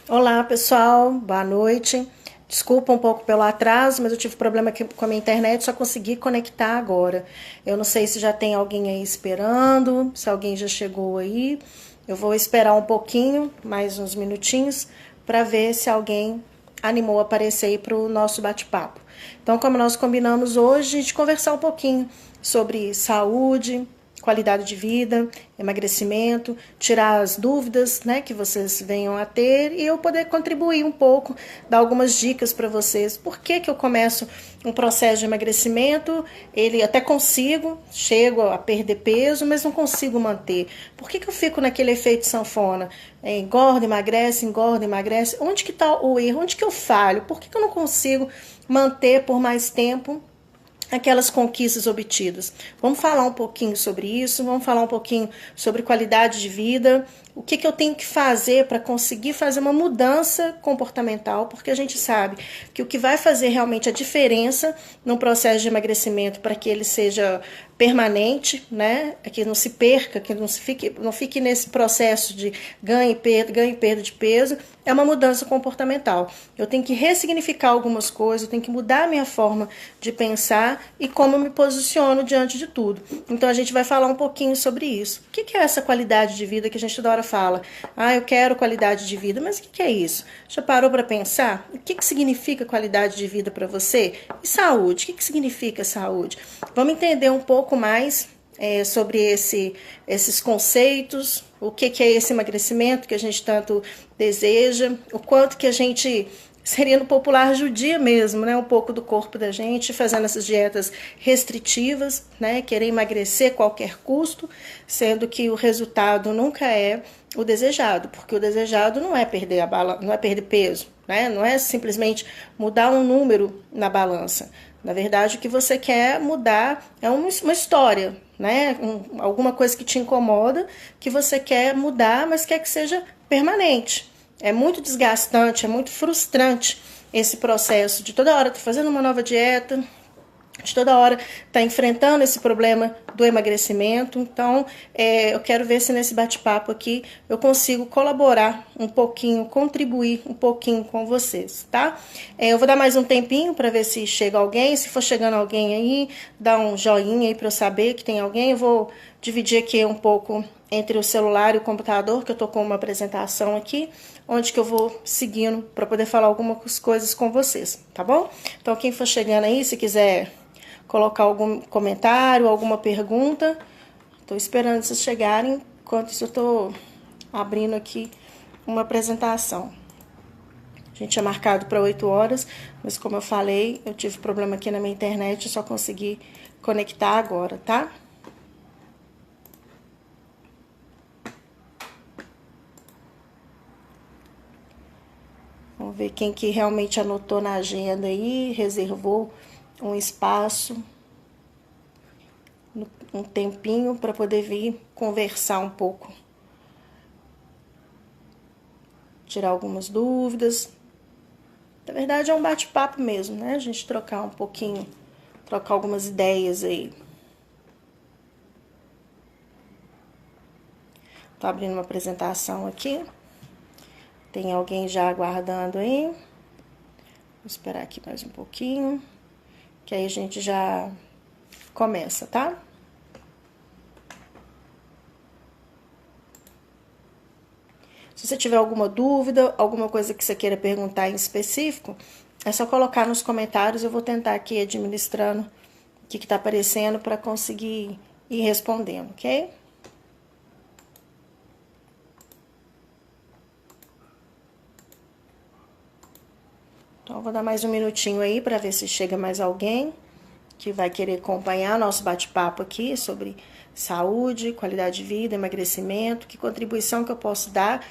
Olá, pessoal, boa noite. Desculpa um pouco pelo atraso, mas eu tive problema aqui com a minha internet, só consegui conectar agora. Eu não sei se já tem alguém aí esperando, se alguém já chegou aí. Eu vou esperar um pouquinho, mais uns minutinhos, para ver se alguém animou a aparecer aí para o nosso bate-papo. Então, como nós combinamos hoje, de conversar um pouquinho sobre saúde, qualidade de vida, emagrecimento, tirar as dúvidas, né, que vocês venham a ter e eu poder contribuir um pouco, dar algumas dicas para vocês. Por que eu começo um processo de emagrecimento, ele até consigo, chego a perder peso, mas não consigo manter. Por que eu fico naquele efeito sanfona? Engorda, emagrece. Onde que está o erro? Onde que eu falho? Por que eu não consigo manter por mais tempo aquelas conquistas obtidas? Vamos falar um pouquinho sobre isso, vamos falar um pouquinho sobre qualidade de vida, o que eu tenho que fazer para conseguir fazer uma mudança comportamental, porque a gente sabe que o que vai fazer realmente a diferença no processo de emagrecimento para que ele seja permanente, né, que não se perca, que não fique nesse processo de ganho e perda de peso, é uma mudança comportamental. Eu tenho que ressignificar algumas coisas, eu tenho que mudar a minha forma de pensar e como eu me posiciono diante de tudo. Então a gente vai falar um pouquinho sobre isso. O que é essa qualidade de vida que a gente toda hora fala? Eu quero qualidade de vida, mas o que é isso? Já parou para pensar? O que significa qualidade de vida para você? E saúde? O que significa saúde? Vamos entender um pouco mais sobre esses conceitos, o que é esse emagrecimento que a gente tanto deseja, o quanto que a gente seria no popular judia mesmo, né? Um pouco do corpo da gente, fazendo essas dietas restritivas, né? Querer emagrecer a qualquer custo, sendo que o resultado nunca é o desejado, porque o desejado não é perder não é perder peso, né? Não é simplesmente mudar um número na balança. Na verdade, o que você quer mudar é uma história, né? Alguma coisa que te incomoda, que você quer mudar, mas quer que seja permanente. É muito desgastante, é muito frustrante esse processo de toda hora estar fazendo uma nova dieta, de toda hora estar enfrentando esse problema do emagrecimento. Então, eu quero ver se nesse bate-papo aqui eu consigo colaborar um pouquinho, contribuir um pouquinho com vocês, tá? Eu vou dar mais um tempinho para ver se chega alguém. Se for chegando alguém aí, dá um joinha aí para eu saber que tem alguém. Eu vou dividir aqui um pouco entre o celular e o computador, que eu tô com uma apresentação aqui, onde que eu vou seguindo para poder falar algumas coisas com vocês, tá bom? Então, quem for chegando aí, se quiser colocar algum comentário, alguma pergunta, estou esperando vocês chegarem, enquanto isso eu estou abrindo aqui uma apresentação. A gente tinha marcado para 8 horas, mas como eu falei, eu tive problema aqui na minha internet, eu só consegui conectar agora, tá? Vamos ver quem que realmente anotou na agenda aí, reservou um espaço, um tempinho para poder vir conversar um pouco. Tirar algumas dúvidas. Na verdade é um bate-papo mesmo, né? A gente trocar um pouquinho, trocar algumas ideias aí. Tô abrindo uma apresentação aqui. Tem alguém já aguardando aí. Vou esperar aqui mais um pouquinho, que aí a gente já começa, tá? Se você tiver alguma dúvida, alguma coisa que você queira perguntar em específico, é só colocar nos comentários, eu vou tentar aqui administrando o que está aparecendo para conseguir ir respondendo, ok? Então, eu vou dar mais um minutinho aí para ver se chega mais alguém que vai querer acompanhar nosso bate-papo aqui sobre saúde, qualidade de vida, emagrecimento, que contribuição que eu posso dar,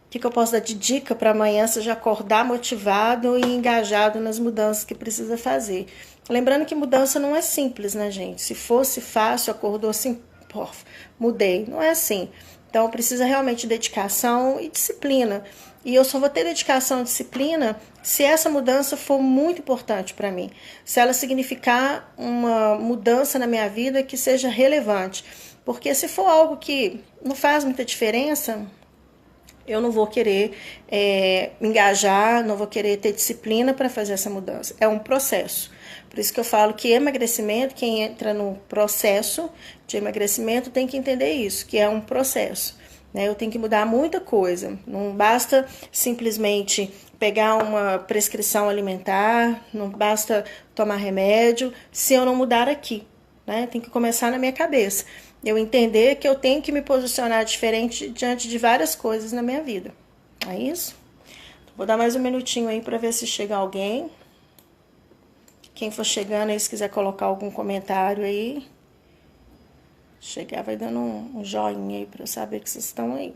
o que eu posso dar de dica para amanhã você já acordar motivado e engajado nas mudanças que precisa fazer. Lembrando que mudança não é simples, né, gente? Se fosse fácil, acordou assim, mudei. Não é assim. Então, precisa realmente de dedicação e disciplina. E eu só vou ter dedicação e disciplina se essa mudança for muito importante para mim. Se ela significar uma mudança na minha vida que seja relevante. Porque se for algo que não faz muita diferença, eu não vou querer me engajar, não vou querer ter disciplina para fazer essa mudança. É um processo. Por isso que eu falo que emagrecimento, quem entra no processo de emagrecimento tem que entender isso, que é um processo. Né? Eu tenho que mudar muita coisa. Não basta simplesmente pegar uma prescrição alimentar, não basta tomar remédio, se eu não mudar aqui. Né? Tem que começar na minha cabeça. Eu entender que eu tenho que me posicionar diferente diante de várias coisas na minha vida. É isso? Vou dar mais um minutinho aí para ver se chega alguém. Quem for chegando aí, se quiser colocar algum comentário aí. Chegar, vai dando um joinha aí para eu saber que vocês estão aí.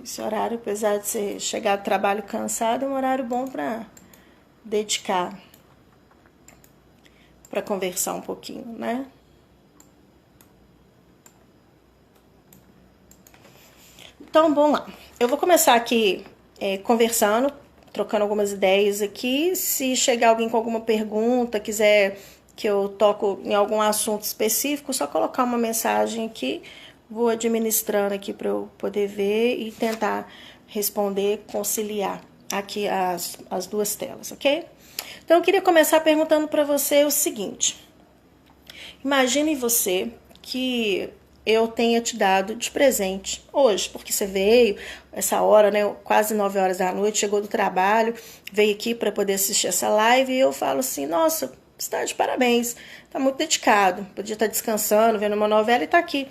Esse horário, apesar de você chegar do trabalho cansado, é um horário bom para dedicar, para conversar um pouquinho, né? Então, vamos lá. Eu vou começar aqui conversando, trocando algumas ideias aqui. Se chegar alguém com alguma pergunta, quiser que eu toco em algum assunto específico, só colocar uma mensagem aqui. Vou administrando aqui para eu poder ver e tentar responder, conciliar aqui as duas telas, ok? Então, eu queria começar perguntando para você o seguinte. Imagine você que eu tenha te dado de presente hoje, porque você veio essa hora, né, quase 9 horas da noite, chegou do trabalho, veio aqui para poder assistir essa live e eu falo assim, nossa, você está de parabéns, está muito dedicado, podia estar descansando, vendo uma novela e está aqui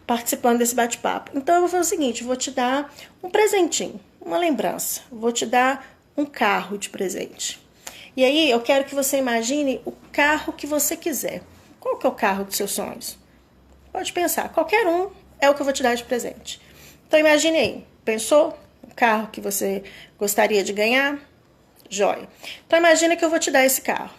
participando desse bate-papo. Então eu vou fazer o seguinte, vou te dar um presentinho, uma lembrança, vou te dar um carro de presente. E aí eu quero que você imagine o carro que você quiser. Qual que é o carro dos seus sonhos? Pode pensar, qualquer um é o que eu vou te dar de presente. Então imagine aí, pensou? O carro que você gostaria de ganhar? Joia. Então imagine que eu vou te dar esse carro.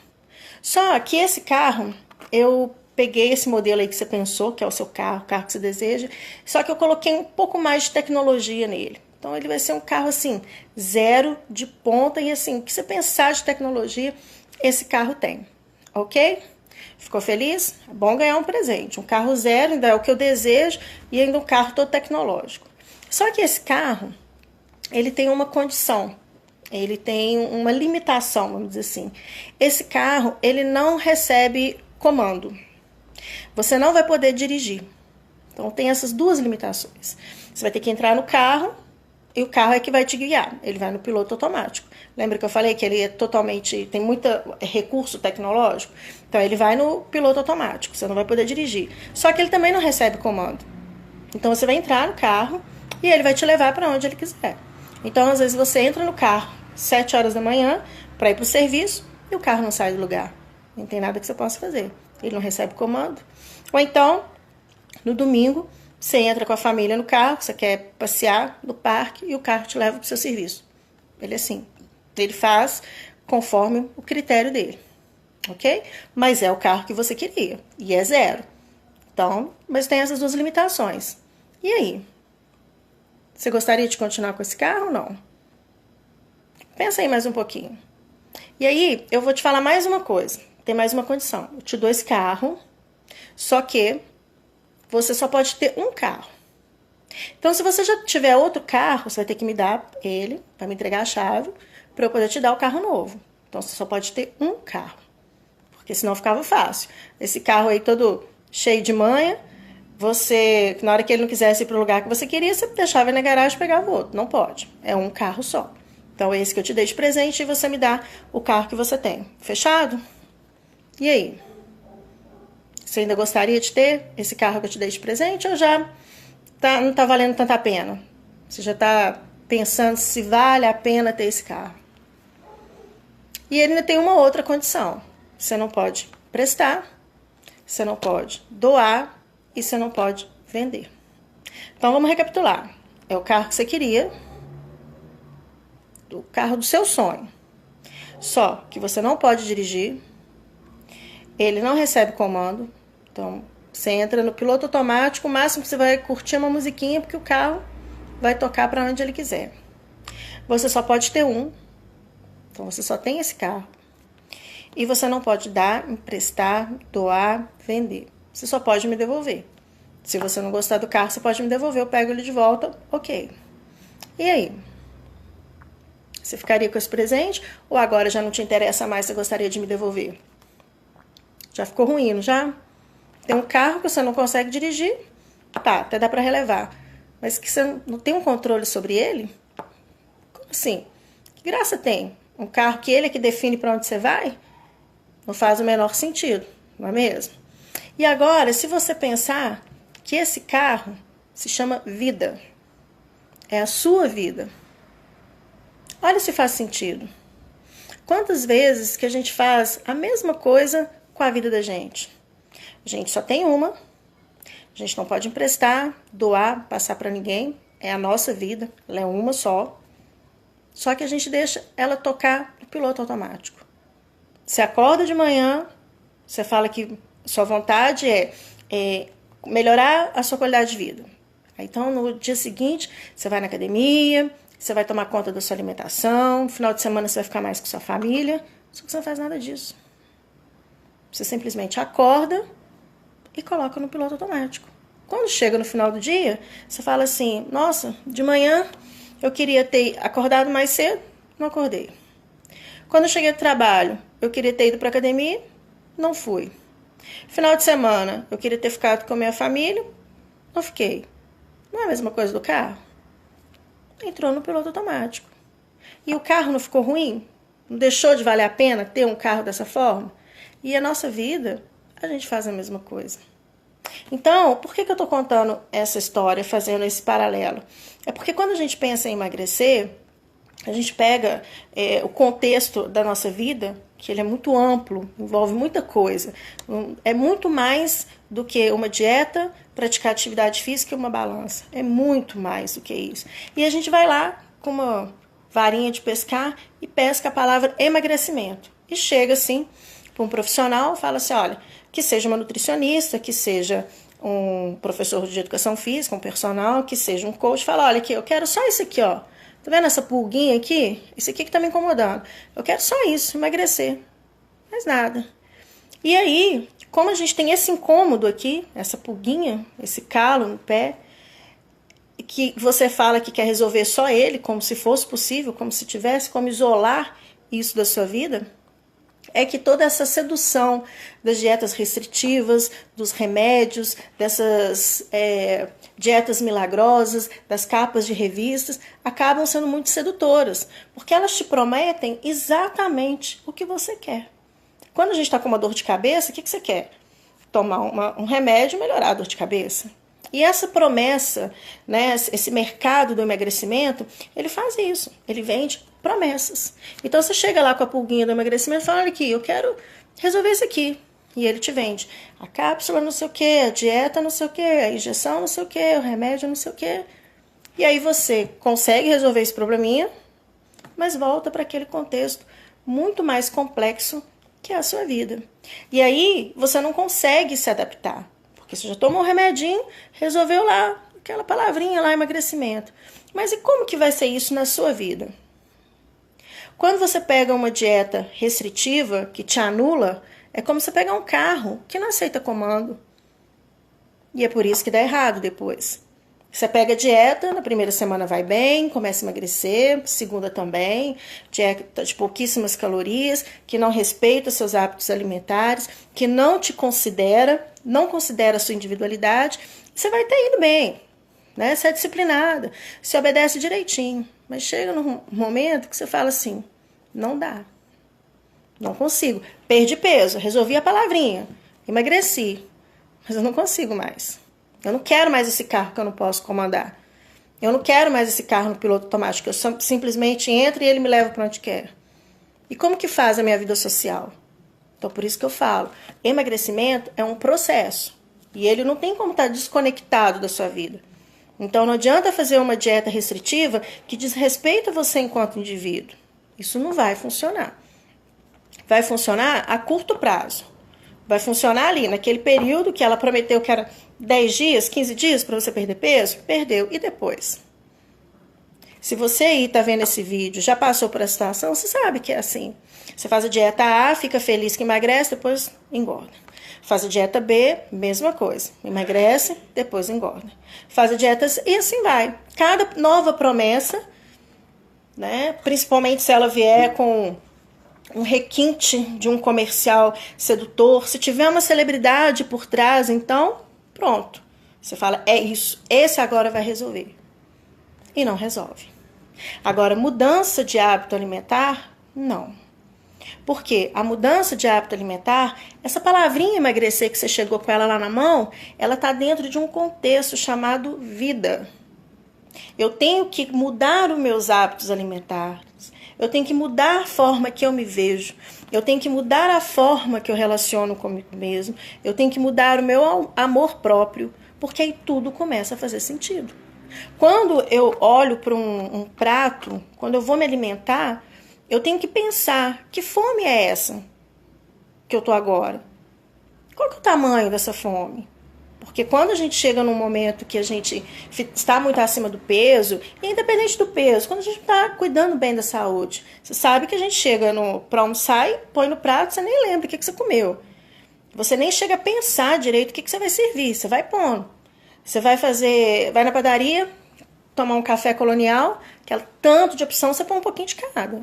Só que esse carro, eu peguei esse modelo aí que você pensou, que é o seu carro, o carro que você deseja, só que eu coloquei um pouco mais de tecnologia nele. Então ele vai ser um carro assim, zero de ponta e assim, o que você pensar de tecnologia, esse carro tem. Ok? Ficou feliz? É bom ganhar um presente. Um carro zero ainda é o que eu desejo e ainda um carro todo tecnológico. Só que esse carro, ele tem uma condição, ele tem uma limitação, vamos dizer assim. Esse carro, ele não recebe comando. Você não vai poder dirigir. Então tem essas duas limitações. Você vai ter que entrar no carro e o carro é que vai te guiar. Ele vai no piloto automático. Lembra que eu falei que ele é totalmente, tem muito recurso tecnológico? Então ele vai no piloto automático, você não vai poder dirigir. Só que ele também não recebe comando. Então você vai entrar no carro e ele vai te levar para onde ele quiser. Então às vezes você entra no carro 7 horas da manhã para ir para o serviço e o carro não sai do lugar. Não tem nada que você possa fazer. Ele não recebe comando. Ou então, no domingo, você entra com a família no carro, você quer passear no parque e o carro te leva para o seu serviço. Ele é assim. Ele faz conforme o critério dele. Ok? Mas é o carro que você queria. E é zero. Então, mas tem essas duas limitações. E aí? Você gostaria de continuar com esse carro ou não? Pensa aí mais um pouquinho. E aí, eu vou te falar mais uma coisa. Tem mais uma condição. Eu te dou esse carro, só que você só pode ter um carro. Então, se você já tiver outro carro, você vai ter que me dar ele, para me entregar a chave, para eu poder te dar o carro novo. Então, você só pode ter um carro, porque senão ficava fácil. Esse carro aí todo cheio de manha, você, na hora que ele não quisesse ir para o lugar que você queria, você deixava ele na garagem e pegava o outro. Não pode. É um carro só. Então, é esse que eu te dei de presente e você me dá o carro que você tem. Fechado? E aí? Você ainda gostaria de ter esse carro que eu te dei de presente ou já não está valendo tanta pena? Você já está pensando se vale a pena ter esse carro. E ele ainda tem uma outra condição. Você não pode prestar, você não pode doar e você não pode vender. Então vamos recapitular. É o carro que você queria, o carro do seu sonho. Só que você não pode dirigir, ele não recebe comando. Então você entra no piloto automático, o máximo que você vai curtir uma musiquinha, porque o carro vai tocar para onde ele quiser. Você só pode ter um, então você só tem esse carro. E você não pode dar, emprestar, doar, vender. Você só pode me devolver. Se você não gostar do carro, você pode me devolver, eu pego ele de volta, ok. E aí? Você ficaria com esse presente? Ou agora já não te interessa mais, você gostaria de me devolver? Já ficou ruim, não já? Tem um carro que você não consegue dirigir, tá, até dá para relevar. Mas que você não tem um controle sobre ele? Como assim? Que graça tem? Um carro que ele é que define para onde você vai? Não faz o menor sentido, não é mesmo? E agora, se você pensar que esse carro se chama vida, é a sua vida. Olha se faz sentido. Quantas vezes que a gente faz a mesma coisa com a vida da gente? A gente só tem uma, a gente não pode emprestar, doar, passar para ninguém, é a nossa vida, ela é uma só. Só que a gente deixa ela tocar no piloto automático. Você acorda de manhã, você fala que sua vontade é melhorar a sua qualidade de vida. Então, no dia seguinte, você vai na academia, você vai tomar conta da sua alimentação, no final de semana você vai ficar mais com sua família, só que você não faz nada disso. Você simplesmente acorda e coloca no piloto automático. Quando chega no final do dia, você fala assim, nossa, de manhã eu queria ter acordado mais cedo, não acordei. Quando eu cheguei do trabalho, eu queria ter ido para a academia, não fui. Final de semana, eu queria ter ficado com a minha família, não fiquei. Não é a mesma coisa do carro? Entrou no piloto automático. E o carro não ficou ruim? Não deixou de valer a pena ter um carro dessa forma? E a nossa vida, a gente faz a mesma coisa. Então, por que eu estou contando essa história, fazendo esse paralelo? É porque quando a gente pensa em emagrecer, a gente pega o contexto da nossa vida, que ele é muito amplo, envolve muita coisa. É muito mais do que uma dieta, praticar atividade física e uma balança. É muito mais do que isso. E a gente vai lá com uma varinha de pescar e pesca a palavra emagrecimento. E chega assim para um profissional, fala assim, olha, que seja uma nutricionista, que seja um professor de educação física, um personal, que seja um coach, fala, olha aqui, eu quero só isso aqui, ó. Tá vendo essa pulguinha aqui? Isso aqui que tá me incomodando. Eu quero só isso, emagrecer. Mais nada. E aí, como a gente tem esse incômodo aqui, essa pulguinha, esse calo no pé, que você fala que quer resolver só ele, como se fosse possível, como se tivesse como isolar isso da sua vida, é que toda essa sedução das dietas restritivas, dos remédios, dessas dietas milagrosas, das capas de revistas, acabam sendo muito sedutoras, porque elas te prometem exatamente o que você quer. Quando a gente está com uma dor de cabeça, o que você quer? Tomar um remédio e melhorar a dor de cabeça. E essa promessa, né, esse mercado do emagrecimento, ele faz isso, ele vende promessas. Então você chega lá com a pulguinha do emagrecimento e fala, olha aqui, eu quero resolver isso aqui. E ele te vende a cápsula não sei o que, a dieta não sei o que, a injeção não sei o que, o remédio não sei o que. E aí você consegue resolver esse probleminha, mas volta para aquele contexto muito mais complexo que é a sua vida. E aí você não consegue se adaptar. Porque você já tomou um remedinho, resolveu lá, aquela palavrinha lá, emagrecimento. Mas e como que vai ser isso na sua vida? Quando você pega uma dieta restritiva, que te anula, é como você pegar um carro que não aceita comando. E é por isso que dá errado depois. Você pega a dieta, na primeira semana vai bem, começa a emagrecer, segunda também, dieta de pouquíssimas calorias, que não respeita seus hábitos alimentares, que não te considera, não considera a sua individualidade, você vai ter ido bem, né? Você é disciplinada, você obedece direitinho, mas chega num momento que você fala assim, não dá, não consigo, perdi peso, resolvi a palavrinha, emagreci, mas eu não consigo mais. Eu não quero mais esse carro que eu não posso comandar. Eu não quero mais esse carro no piloto automático. Eu simplesmente entro e ele me leva para onde quer. E como que faz a minha vida social? Então, por isso que eu falo, emagrecimento é um processo. E ele não tem como estar desconectado da sua vida. Então, não adianta fazer uma dieta restritiva que desrespeita você enquanto indivíduo. Isso não vai funcionar. Vai funcionar a curto prazo. Vai funcionar ali, naquele período que ela prometeu que era 10 dias, 15 dias para você perder peso, perdeu. E depois? Se você aí tá vendo esse vídeo, já passou por essa situação, você sabe que é assim. Você faz a dieta A, fica feliz que emagrece, depois engorda. Faz a dieta B, mesma coisa. Emagrece, depois engorda. Faz a dieta C, e assim vai. Cada nova promessa, né, principalmente se ela vier com um requinte de um comercial sedutor, se tiver uma celebridade por trás, então, pronto. Você fala, é isso, esse agora vai resolver. E não resolve. Agora, mudança de hábito alimentar, não. Porque a mudança de hábito alimentar, essa palavrinha emagrecer que você chegou com ela lá na mão, ela está dentro de um contexto chamado vida. Eu tenho que mudar os meus hábitos alimentares. Eu tenho que mudar a forma que eu me vejo. Eu tenho que mudar a forma que eu relaciono comigo mesmo. Eu tenho que mudar o meu amor próprio, porque aí tudo começa a fazer sentido. Quando eu olho para um prato, quando eu vou me alimentar, eu tenho que pensar, que fome é essa que eu tô agora? Qual que é o tamanho dessa fome? Porque quando a gente chega num momento que a gente está muito acima do peso, independente do peso, quando a gente está cuidando bem da saúde, você sabe que a gente chega para almoçar e põe no prato, você nem lembra o que você comeu. Você nem chega a pensar direito o que você vai servir, você vai pondo. Você vai na padaria, tomar um café colonial, aquele tanto de opção, você põe um pouquinho de cada.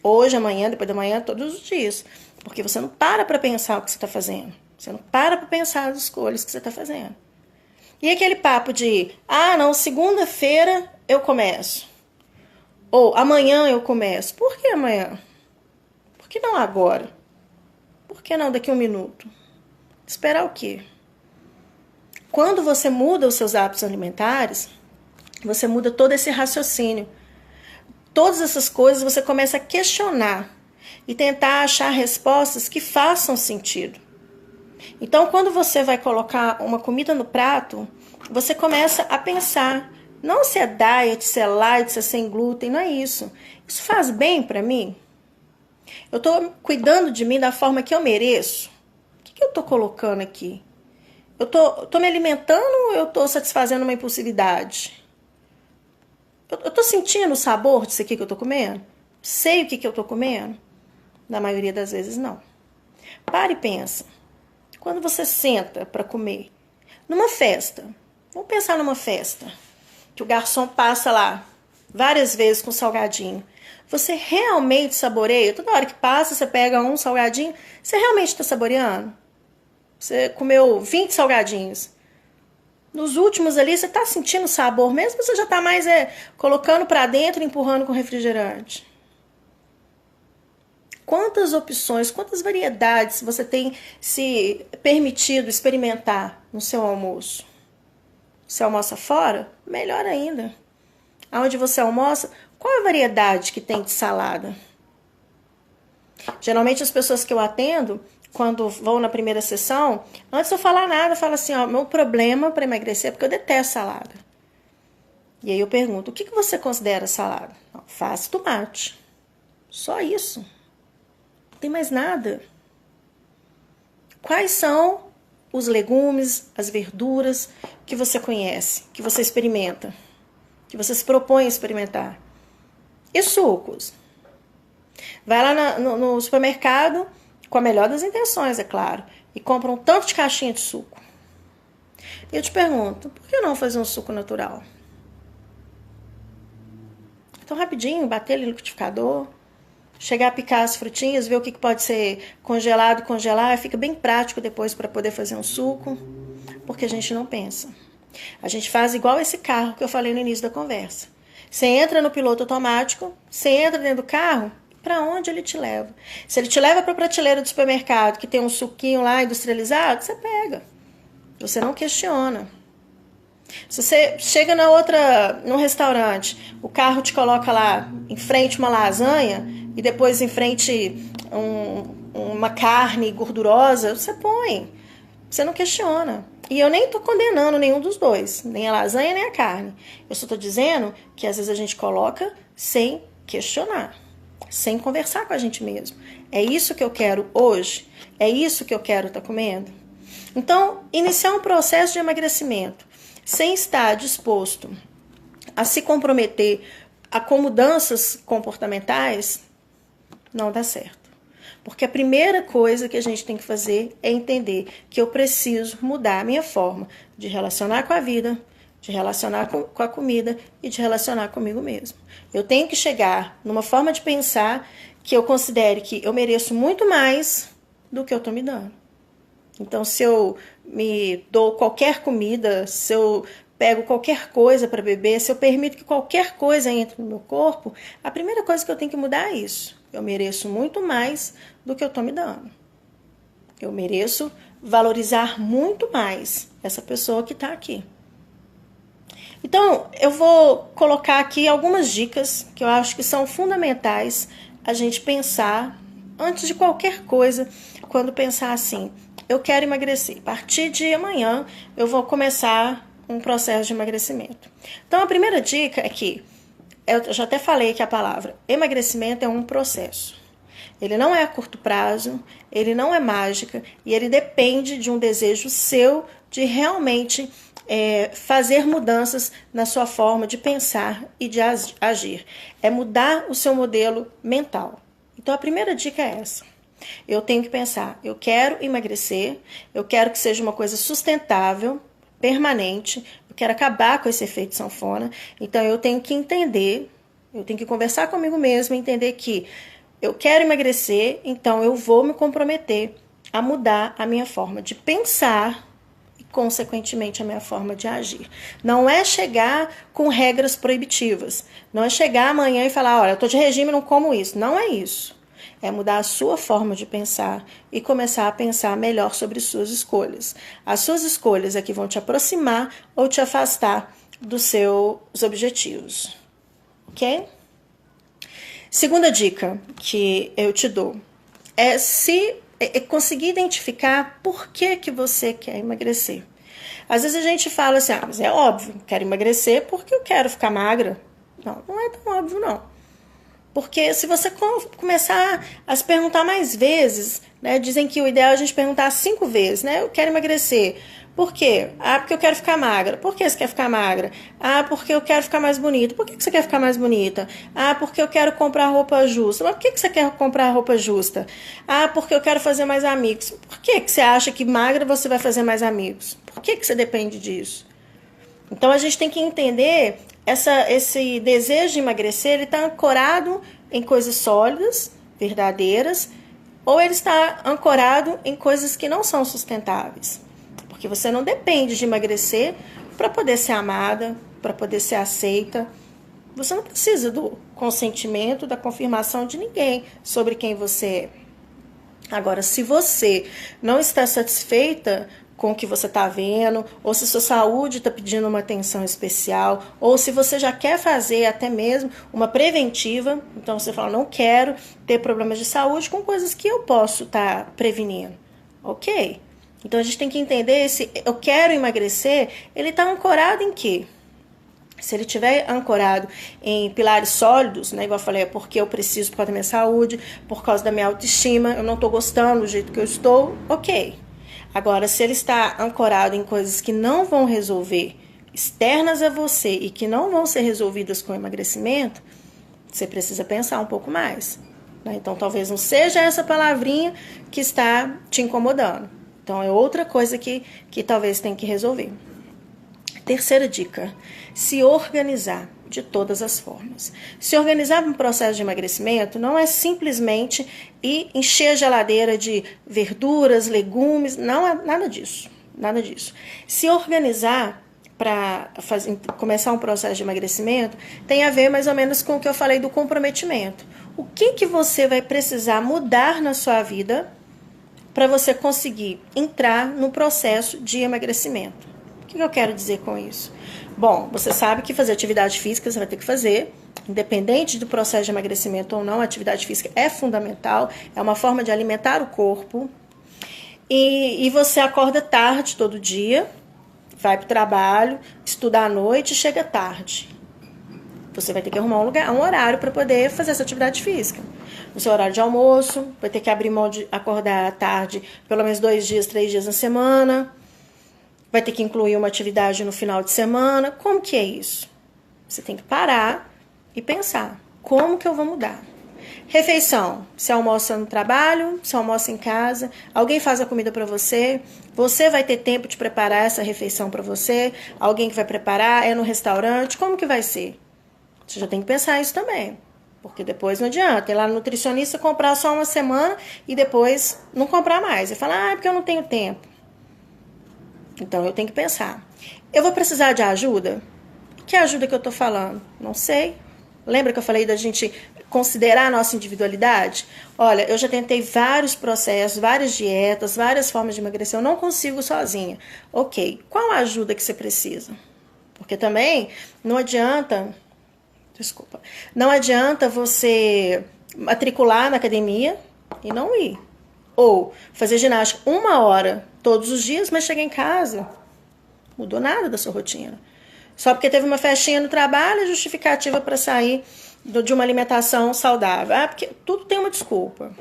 Hoje, amanhã, depois da manhã, todos os dias. Porque você não para pensar o que você está fazendo. Você não para pensar as escolhas que você está fazendo. E aquele papo de, não, segunda-feira eu começo. Ou amanhã eu começo. Por que amanhã? Por que não agora? Por que não daqui a 1 minuto? Esperar o quê? Quando você muda os seus hábitos alimentares, você muda todo esse raciocínio. Todas essas coisas você começa a questionar e tentar achar respostas que façam sentido. Então, quando você vai colocar uma comida no prato, você começa a pensar, não se é diet, se é light, se é sem glúten, não é isso. Isso faz bem para mim? Eu estou cuidando de mim da forma que eu mereço? O que eu estou colocando aqui? Eu tô me alimentando ou eu estou satisfazendo uma impulsividade? Eu estou sentindo o sabor disso aqui que eu estou comendo? Sei o que eu estou comendo? Na maioria das vezes, não. Para e pensa. Quando você senta para comer, numa festa, vamos pensar numa festa, que o garçom passa lá várias vezes com salgadinho. Você realmente saboreia? Toda hora que passa, você pega um salgadinho, você realmente está saboreando? Você comeu 20 salgadinhos. Nos últimos ali, você está sentindo o sabor, mesmo você já está mais colocando para dentro e empurrando com refrigerante. Quantas opções, quantas variedades você tem se permitido experimentar no seu almoço? Você almoça fora? Melhor ainda. Aonde você almoça, qual a variedade que tem de salada? Geralmente as pessoas que eu atendo, quando vão na primeira sessão, antes de eu falar nada, falo assim, meu problema para emagrecer é porque eu detesto salada. E aí eu pergunto, o que você considera salada? Alface e tomate. Só isso. Não tem mais nada. Quais são os legumes, as verduras que você conhece, que você experimenta, que você se propõe a experimentar? E sucos? Vai lá no supermercado, com a melhor das intenções, é claro, e compra um tanto de caixinha de suco. E eu te pergunto, por que não fazer um suco natural? Então, rapidinho, bater ele no liquidificador, chegar a picar as frutinhas, ver o que pode ser congelado e congelar, fica bem prático depois para poder fazer um suco, porque a gente não pensa. A gente faz igual esse carro que eu falei no início da conversa. Você entra no piloto automático, você entra dentro do carro, para onde ele te leva? Se ele te leva para a prateleira do supermercado, que tem um suquinho lá industrializado, você pega. Você não questiona. Se você chega num restaurante, o carro te coloca lá em frente uma lasanha e depois em frente uma carne gordurosa, você põe. Você não questiona. E eu nem estou condenando nenhum dos dois, nem a lasanha nem a carne. Eu só estou dizendo que às vezes a gente coloca sem questionar, sem conversar com a gente mesmo. É isso que eu quero hoje? É isso que eu quero estar comendo? Então, iniciar um processo de emagrecimento sem estar disposto a se comprometer com mudanças comportamentais, não dá certo. Porque a primeira coisa que a gente tem que fazer é entender que eu preciso mudar a minha forma de relacionar com a vida, de relacionar com a comida e de relacionar comigo mesmo. Eu tenho que chegar numa forma de pensar que eu considere que eu mereço muito mais do que eu estou me dando. Então, se eu me dou qualquer comida, se eu pego qualquer coisa para beber, se eu permito que qualquer coisa entre no meu corpo, a primeira coisa que eu tenho que mudar é isso. Eu mereço muito mais do que eu estou me dando. Eu mereço valorizar muito mais essa pessoa que está aqui. Então, eu vou colocar aqui algumas dicas que eu acho que são fundamentais a gente pensar antes de qualquer coisa, quando pensar assim, eu quero emagrecer. A partir de amanhã, eu vou começar um processo de emagrecimento. Então, a primeira dica é que, eu já até falei que a palavra emagrecimento é um processo. Ele não é a curto prazo, ele não é mágica e ele depende de um desejo seu de realmente fazer mudanças na sua forma de pensar e de agir. É mudar o seu modelo mental. Então, a primeira dica é essa. Eu tenho que pensar, eu quero emagrecer, eu quero que seja uma coisa sustentável, permanente, eu quero acabar com esse efeito sanfona, então eu tenho que entender, eu tenho que conversar comigo mesma e entender que eu quero emagrecer, então eu vou me comprometer a mudar a minha forma de pensar e, consequentemente, a minha forma de agir. Não é chegar com regras proibitivas, não é chegar amanhã e falar, olha, eu estou de regime e não como isso. Não é isso. É mudar a sua forma de pensar e começar a pensar melhor sobre suas escolhas. As suas escolhas é que vão te aproximar ou te afastar dos seus objetivos. Ok? Segunda dica que eu te dou é conseguir identificar por que você quer emagrecer. Às vezes a gente fala assim, mas é óbvio, quero emagrecer porque eu quero ficar magra. Não, não é tão óbvio não. Porque se você começar a se perguntar mais vezes, né, dizem que o ideal é a gente perguntar 5 vezes, né? Eu quero emagrecer. Por quê? Ah, porque eu quero ficar magra. Por que você quer ficar magra? Ah, porque eu quero ficar mais bonita. Por que você quer ficar mais bonita? Ah, porque eu quero comprar roupa justa. Mas por que você quer comprar roupa justa? Ah, porque eu quero fazer mais amigos. Por que você acha que magra você vai fazer mais amigos? Por que você depende disso? Então, a gente tem que entender esse desejo de emagrecer, ele está ancorado em coisas sólidas, verdadeiras, ou ele está ancorado em coisas que não são sustentáveis. Porque você não depende de emagrecer para poder ser amada, para poder ser aceita. Você não precisa do consentimento, da confirmação de ninguém sobre quem você é. Agora, se você não está satisfeita com o que você está vendo, ou se sua saúde está pedindo uma atenção especial, ou se você já quer fazer até mesmo uma preventiva, então você fala, não quero ter problemas de saúde com coisas que eu posso estar prevenindo. Ok? Então a gente tem que entender esse eu quero emagrecer, ele está ancorado em quê? Se ele estiver ancorado em pilares sólidos, né, igual eu falei, é porque eu preciso por causa da minha saúde, por causa da minha autoestima, eu não estou gostando do jeito que eu estou, ok. Agora, se ele está ancorado em coisas que não vão resolver, externas a você e que não vão ser resolvidas com o emagrecimento, você precisa pensar um pouco mais. Né? Então, talvez não seja essa palavrinha que está te incomodando. Então, é outra coisa que talvez tenha que resolver. Terceira dica, se organizar de todas as formas. Se organizar para um processo de emagrecimento não é simplesmente ir encher a geladeira de verduras, legumes, não é nada disso, nada disso. Se organizar para começar um processo de emagrecimento tem a ver mais ou menos com o que eu falei do comprometimento. O que você vai precisar mudar na sua vida para você conseguir entrar no processo de emagrecimento? O que eu quero dizer com isso? Bom, você sabe que fazer atividade física você vai ter que fazer, independente do processo de emagrecimento ou não, a atividade física é fundamental, é uma forma de alimentar o corpo. E você acorda tarde todo dia, vai para o trabalho, estuda à noite e chega tarde. Você vai ter que arrumar um horário para poder fazer essa atividade física. No seu horário de almoço, vai ter que abrir mão de acordar tarde pelo menos 2 dias, 3 dias na semana. Vai ter que incluir uma atividade no final de semana. Como que é isso? Você tem que parar e pensar, como que eu vou mudar? Refeição, você almoça no trabalho, você almoça em casa, alguém faz a comida para você, você vai ter tempo de preparar essa refeição para você, alguém que vai preparar, é no restaurante, como que vai ser? Você já tem que pensar isso também, porque depois não adianta ir lá no nutricionista comprar só uma semana e depois não comprar mais. E falar, porque eu não tenho tempo. Então eu tenho que pensar, eu vou precisar de ajuda? Que ajuda que eu tô falando? Não sei. Lembra que eu falei da gente considerar a nossa individualidade? Olha, eu já tentei vários processos, várias dietas, várias formas de emagrecer, eu não consigo sozinha. Ok, qual a ajuda que você precisa? Porque também não adianta você matricular na academia e não ir. Ou fazer ginástica 1 hora todos os dias, mas chegar em casa, mudou nada da sua rotina. Só porque teve uma festinha no trabalho, é justificativa para sair de uma alimentação saudável. Porque tudo tem uma desculpa.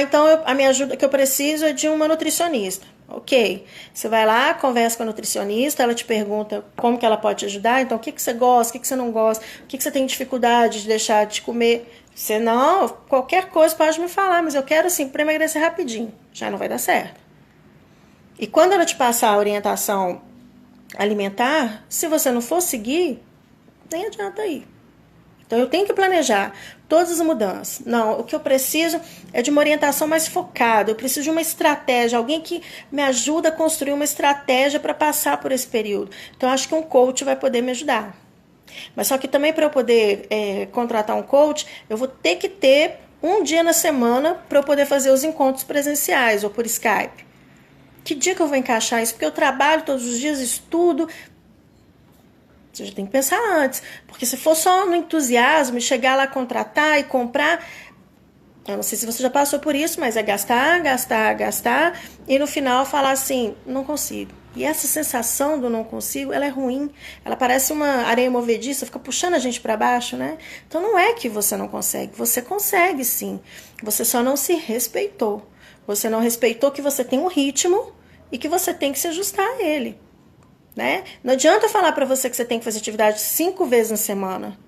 Então a minha ajuda que eu preciso é de uma nutricionista. Ok, você vai lá, conversa com a nutricionista, ela te pergunta como que ela pode te ajudar. Então, o que você gosta, o que você não gosta, o que você tem dificuldade de deixar de comer. Você não, qualquer coisa pode me falar, mas eu quero assim, para emagrecer rapidinho. Já não vai dar certo. E quando ela te passar a orientação alimentar, se você não for seguir, nem adianta ir. Então eu tenho que planejar todas as mudanças. Não, o que eu preciso é de uma orientação mais focada. Eu preciso de uma estratégia, alguém que me ajuda a construir uma estratégia para passar por esse período. Então eu acho que um coach vai poder me ajudar. Mas só que também para eu poder contratar um coach, eu vou ter que ter um dia na semana para eu poder fazer os encontros presenciais ou por Skype. Que dia que eu vou encaixar isso? Porque eu trabalho todos os dias, estudo. Você já tem que pensar antes. Porque se for só no entusiasmo, chegar lá, contratar e comprar, eu não sei se você já passou por isso, mas é gastar, gastar, gastar, e no final falar assim, não consigo. E essa sensação do não consigo, ela é ruim. Ela parece uma areia movediça, fica puxando a gente para baixo, né? Então não é que você não consegue, você consegue sim. Você só não se respeitou. Você não respeitou que você tem um ritmo e que você tem que se ajustar a ele, né? Não adianta falar para você que você tem que fazer atividade 5 vezes na semana.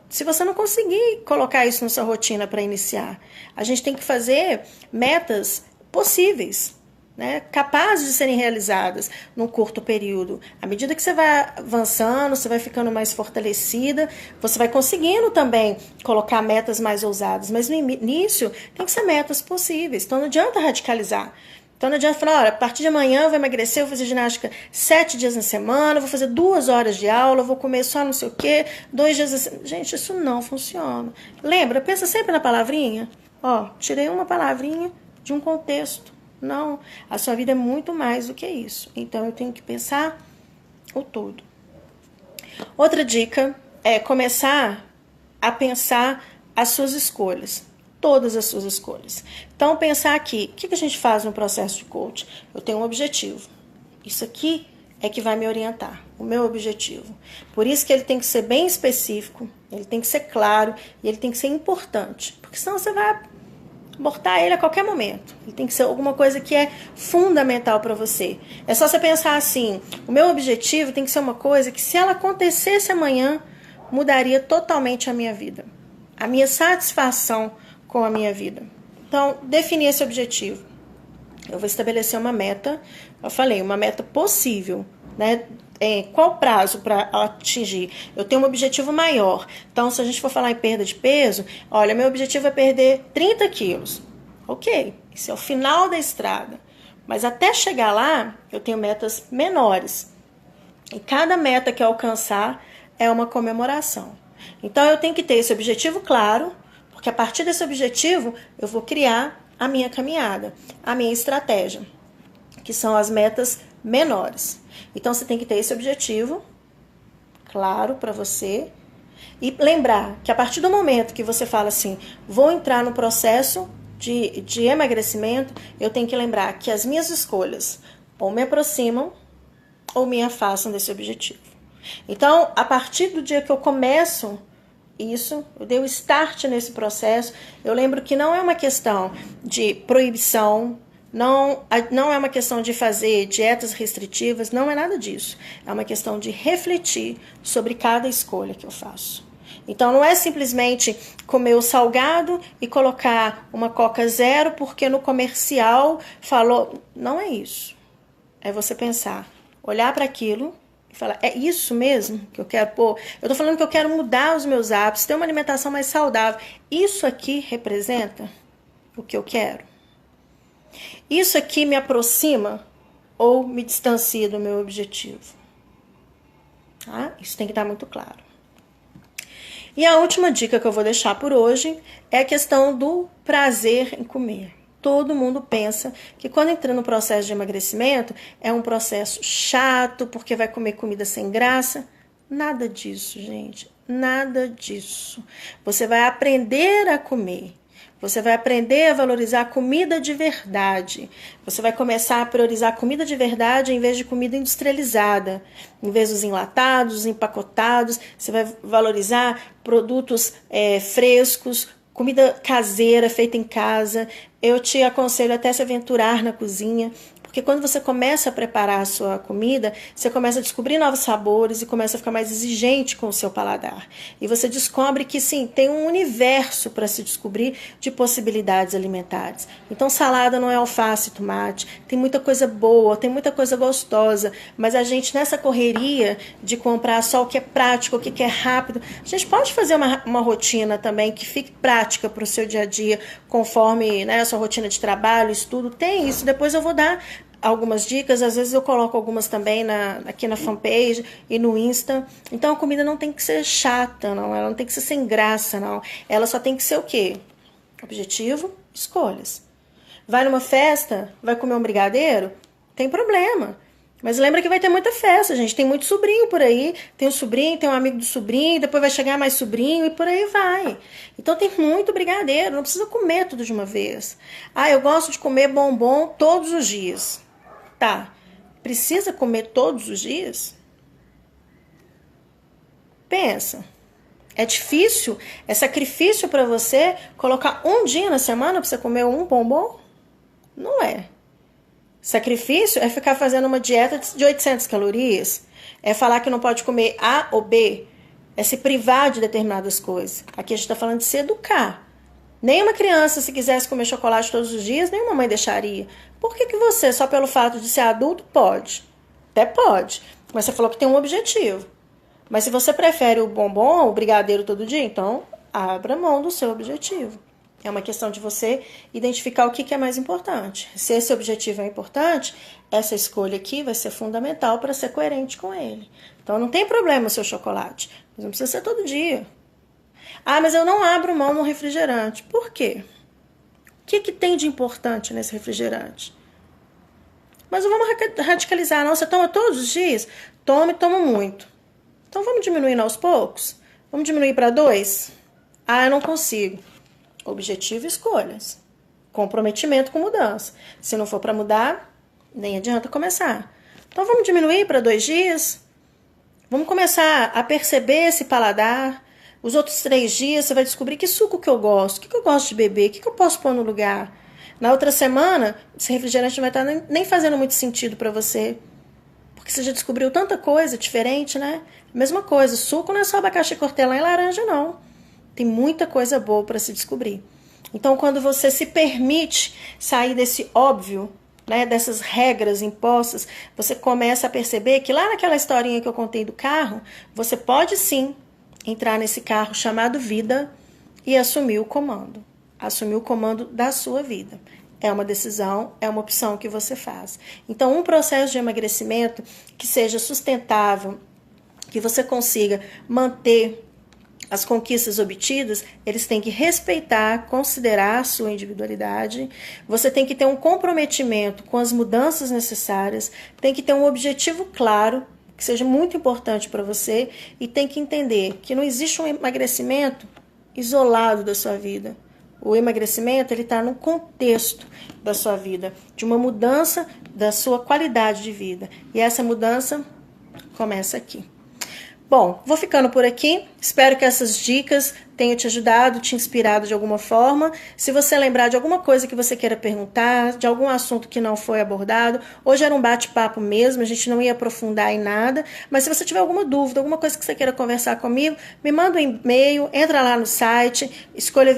Se você não conseguir colocar isso na sua rotina para iniciar, a gente tem que fazer metas possíveis, né? Capazes de serem realizadas num curto período. À medida que você vai avançando, você vai ficando mais fortalecida, você vai conseguindo também colocar metas mais ousadas, mas no início tem que ser metas possíveis, então não adianta radicalizar. Então não adianta falar, olha, a partir de amanhã eu vou emagrecer, eu vou fazer ginástica 7 dias na semana, vou fazer 2 horas de aula, vou comer só não sei o quê, 2 dias na semana. Gente, isso não funciona. Lembra, pensa sempre na palavrinha. Tirei uma palavrinha de um contexto. Não, a sua vida é muito mais do que isso. Então eu tenho que pensar o todo. Outra dica é começar a pensar as suas escolhas. Todas as suas escolhas. Então, pensar aqui, o que a gente faz no processo de coaching? Eu tenho um objetivo. Isso aqui é que vai me orientar, o meu objetivo. Por isso que ele tem que ser bem específico, ele tem que ser claro e ele tem que ser importante. Porque senão você vai abortar ele a qualquer momento. Ele tem que ser alguma coisa que é fundamental para você. É só você pensar assim, o meu objetivo tem que ser uma coisa que se ela acontecesse amanhã, mudaria totalmente a minha vida. A minha satisfação com a minha vida. Então, definir esse objetivo. Eu vou estabelecer uma meta, eu falei, uma meta possível, né? Qual prazo para atingir? Eu tenho um objetivo maior. Então, se a gente for falar em perda de peso, olha, meu objetivo é perder 30 quilos. Ok, isso é o final da estrada. Mas até chegar lá, eu tenho metas menores. E cada meta que eu alcançar é uma comemoração. Então, eu tenho que ter esse objetivo claro, porque a partir desse objetivo, eu vou criar a minha caminhada, a minha estratégia, que são as metas menores. Então, você tem que ter esse objetivo claro para você e lembrar que a partir do momento que você fala assim, vou entrar no processo de emagrecimento, eu tenho que lembrar que as minhas escolhas ou me aproximam ou me afastam desse objetivo. Então, a partir do dia que eu começo isso, eu dei o start nesse processo, eu lembro que não é uma questão de proibição, Não é uma questão de fazer dietas restritivas, não é nada disso. É uma questão de refletir sobre cada escolha que eu faço. Então, não é simplesmente comer o salgado e colocar uma Coca zero porque no comercial falou. Não é isso. É você pensar, olhar para aquilo e falar, é isso mesmo que eu quero pôr? Eu tô falando que eu quero mudar os meus hábitos, ter uma alimentação mais saudável. Isso aqui representa o que eu quero? Isso aqui me aproxima ou me distancia do meu objetivo? Tá? Isso tem que estar muito claro. E a última dica que eu vou deixar por hoje é a questão do prazer em comer. Todo mundo pensa que quando entra no processo de emagrecimento é um processo chato, porque vai comer comida sem graça. Nada disso, gente. Nada disso. Você vai aprender a comer. Você vai aprender a valorizar a comida de verdade. Você vai começar a priorizar comida de verdade em vez de comida industrializada. Em vez dos enlatados, empacotados, você vai valorizar produtos frescos, comida caseira, feita em casa. Eu te aconselho até se aventurar na cozinha, porque quando você começa a preparar a sua comida, você começa a descobrir novos sabores e começa a ficar mais exigente com o seu paladar. E você descobre que, sim, tem um universo para se descobrir de possibilidades alimentares. Então, salada não é alface e tomate, tem muita coisa boa, tem muita coisa gostosa, mas a gente, nessa correria de comprar só o que é prático, o que é rápido, a gente pode fazer uma rotina também que fique prática para o seu dia a dia, conforme, né, a sua rotina de trabalho, estudo, tem isso. Depois eu vou dar algumas dicas, às vezes eu coloco algumas também aqui na fanpage e no Insta. Então a comida não tem que ser chata, não, ela não tem que ser sem graça, não. Ela só tem que ser o quê? Objetivo, escolhas. Vai numa festa, vai comer um brigadeiro? Tem problema. Mas lembra que vai ter muita festa, gente. Tem muito sobrinho por aí. Tem um sobrinho, tem um amigo do sobrinho, depois vai chegar mais sobrinho e por aí vai. Então tem muito brigadeiro, não precisa comer tudo de uma vez. Ah, eu gosto de comer bombom todos os dias. Tá, precisa comer todos os dias? Pensa. É difícil, é sacrifício para você colocar um dia na semana para você comer um bombom? Não é. Sacrifício é ficar fazendo uma dieta de 800 calorias, é falar que não pode comer A ou B, é se privar de determinadas coisas. Aqui a gente está falando de se educar. Nem uma criança, se quisesse comer chocolate todos os dias, nenhuma mãe deixaria. Por que você, só pelo fato de ser adulto, pode? Até pode, mas você falou que tem um objetivo. Mas se você prefere o bombom, o brigadeiro todo dia, então abra mão do seu objetivo. É uma questão de você identificar o que é mais importante. Se esse objetivo é importante, essa escolha aqui vai ser fundamental para ser coerente com ele. Então não tem problema o seu chocolate, mas não precisa ser todo dia. Ah, mas eu não abro mão no refrigerante. Por quê? O que tem de importante nesse refrigerante? Mas não vamos radicalizar, não. Você toma todos os dias? Toma e toma muito. Então vamos diminuindo aos poucos? Vamos diminuir para 2? Ah, eu não consigo. Objetivo e escolhas. Comprometimento com mudança. Se não for para mudar, nem adianta começar. Então vamos diminuir para 2 dias? Vamos começar a perceber esse paladar. Os outros 3 dias você vai descobrir que suco que eu gosto, o que eu gosto de beber, o que eu posso pôr no lugar. Na outra semana, esse refrigerante não vai estar nem fazendo muito sentido para você. Porque você já descobriu tanta coisa diferente, né? Mesma coisa, suco não é só abacaxi, hortelã e laranja, não. Tem muita coisa boa para se descobrir. Então, quando você se permite sair desse óbvio, né, dessas regras impostas, você começa a perceber que lá naquela historinha que eu contei do carro, você pode sim entrar nesse carro chamado vida e assumir o comando. Assumir o comando da sua vida. É uma decisão, é uma opção que você faz. Então, um processo de emagrecimento que seja sustentável, que você consiga manter as conquistas obtidas, eles têm que respeitar, considerar a sua individualidade. Você tem que ter um comprometimento com as mudanças necessárias, tem que ter um objetivo claro, que seja muito importante para você, e tem que entender que não existe um emagrecimento isolado da sua vida. O emagrecimento está no contexto da sua vida, de uma mudança da sua qualidade de vida. E essa mudança começa aqui. Bom, vou ficando por aqui. Espero que essas dicas tenha te ajudado, te inspirado de alguma forma. Se você lembrar de alguma coisa que você queira perguntar, de algum assunto que não foi abordado, hoje era um bate-papo mesmo, a gente não ia aprofundar em nada, mas se você tiver alguma dúvida, alguma coisa que você queira conversar comigo, me manda um e-mail, entra lá no site,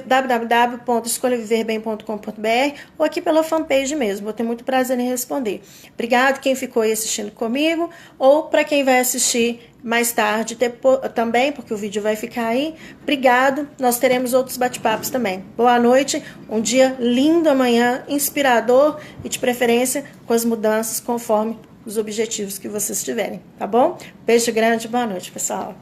www.escolhaviverbem.com.br ou aqui pela fanpage mesmo, vou ter muito prazer em responder. Obrigado quem ficou aí assistindo comigo, ou para quem vai assistir mais tarde também, porque o vídeo vai ficar aí. Obrigado, nós teremos outros bate-papos também. Boa noite, um dia lindo amanhã, inspirador e de preferência com as mudanças conforme os objetivos que vocês tiverem, tá bom? Beijo grande, boa noite, pessoal.